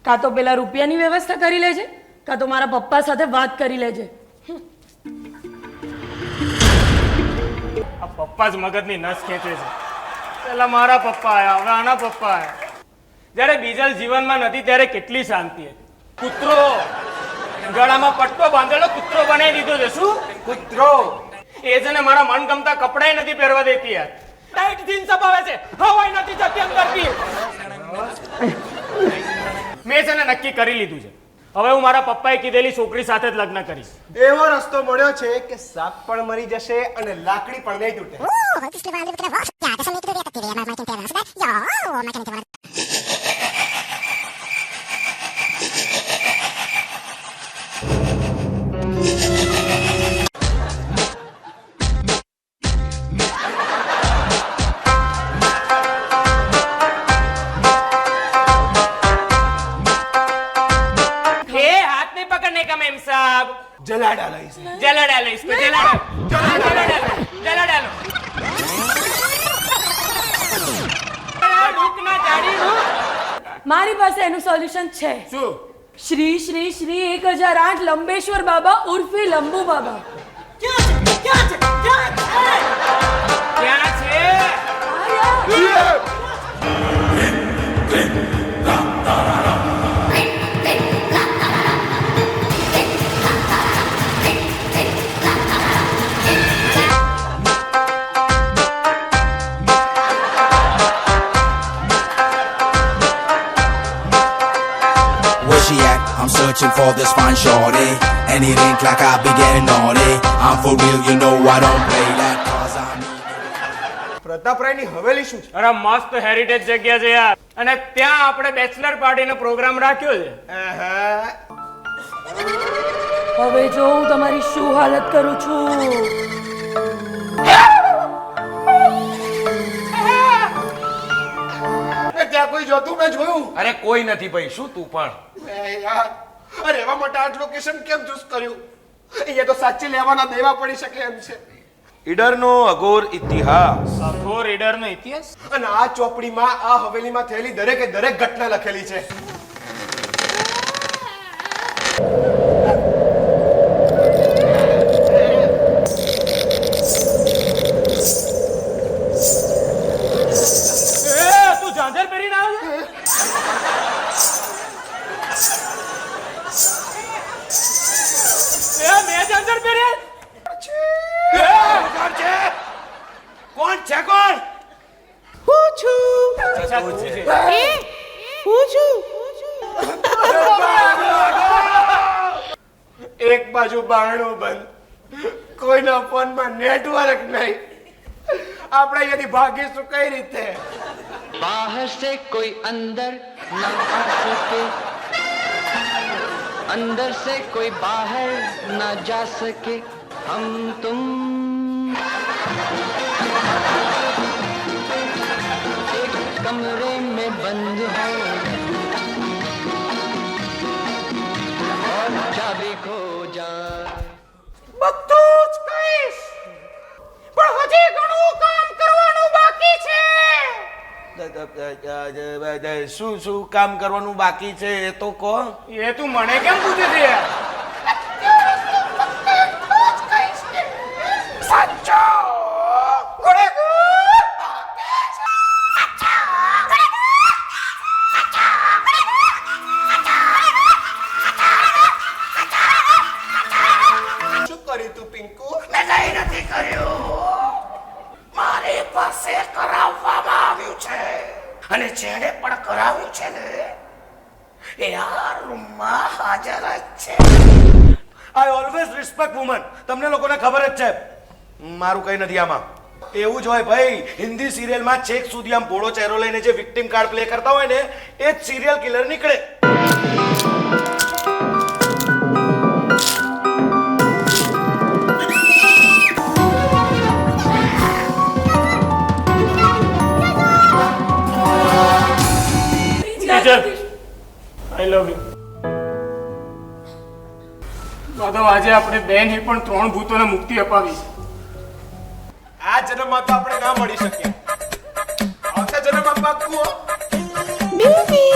કાં તો પેલા રૂપિયાની વ્યવસ્થા કરી લેજે, કાં તો મારા પપ્પા સાથે વાત કરી લેજે. આ પપ્પા જ મગજની નસ ખેંચે છે. પેલા મારા પપ્પા આયા, હવે આના પપ્પા આયા. જ્યારે બીજલ જીવનમાં નથી ત્યારે કેટલી શાંતિ હતી. કૂતરો ગળામાં પટ્ટો બાંધેલો કૂતરો બનાવી દીધો છે. શું કૂતરો? એ છે ને મારા મનગમતા કપડાય નથી પહેરવા દેતી યાર. ટાઈટ જીન્સ અપાવે છે, હવાઈ નથી જતી અંદરથી. મેં છે ને નક્કી કરી લીધું છે, હવે હું મારા પપ્પાએ કીધેલી છોકરી સાથે જ લગ્ન કરીશ. એવો રસ્તો મળ્યો છે કે સાપ પણ મરી જશે અને લાકડી પણ નહીં તૂટે. जला डालो इसे. जला डालो इसको, जला डालो, जला डालो, जला डालो. रुकना जाड़ी रुक. મારી પાસે એનું સોલ્યુશન છે. શું? શ્રી શ્રી શ્રી 1008 લંબેશ્વર બાબા ઉર્ફે લંબુ બાબા. ક્યાં છે? I'm searching for this fine shorty, and it ain't like I be getting naughty. I'm for real, you know I don't play that cause I'm પ્રતાપરાયની Haveli શું છે? અરે મસ્ત હેરિટેજ જગ્યા છે યાર, અને ત્યાં આપણે બેચલર પાર્ટીનો પ્રોગ્રામ રાખ્યો છે. હવે જો હું તમારી શું હાલત કરું છું. ત્યાં કોઈ જોતું મેં જોયું? અરે કોઈ નથી ભાઈ, શું તું પણ? યાર, અરે એવા માટે આ લોકેશન કેમ ચૂઝ કર્યું? અહીંયા તો સાચી લેવાના દેવા પડી શકે એમ છે. ઈડરનો અઘોર ઇતિહાસ. અઘોર ઈડરનો ઇતિહાસ. અને આ ચોપડીમાં આ હવેલીમાં થયેલી દરેકે દરેક ઘટના લખેલી છે. તું ઝાંઝર પહેરીને આવ્યો છે? મેં ઝાંઝર પહેર્યા? કોણ છે કોણ? અચ્છા, તું છે. એક બાજુ બારણું બંધ, કોઈના ફોનમાં નેટવર્ક નહીં. આપણે અહીંયાથી ભાગીશું કઈ રીતે? बाहर से कोई अंदर न आ सके, अंदर से कोई बाहर न जा सके. हम तुम एक कमरे में बंद हो और चाबी खो जाए. બધું જ કહીશ, પણ હજી ઘણું કામ કરવાનું બાકી છે. શું કામ કરવાનું બાકી છે એ તો કહો. એ તું મને કેમ પૂછે છે યાર? શું કર્યું તું પિંકુ? મારી પાસે કરાવવામાં આવ્યું છે, અને જેને પણ કરાવ્યું છે ને એ આ રૂમમાં હાજર જ છે. I always respect woman. તમને લોકોને ખબર જ છે મારું કઈ નથી આમાં. એવું જ હોય ભાઈ, હિન્દી સિરિયલમાં છેક સુધી આમ ભોળો ચહેરો લઈને જે વિક્ટિમ કાર્ડ પ્લે કરતા હોય ને એ જ સિરિયલ કિલર નીકળે. આઈ લવ યુ. માધવ, આજે આપણે બે નહીં પણ 3 ભૂતોને મુક્તિ અપાવી છે. આ જન્મમાં તો આપણે ના મળી શકીએ. આવતા જન્મમાં પાક્કું હો. બેબી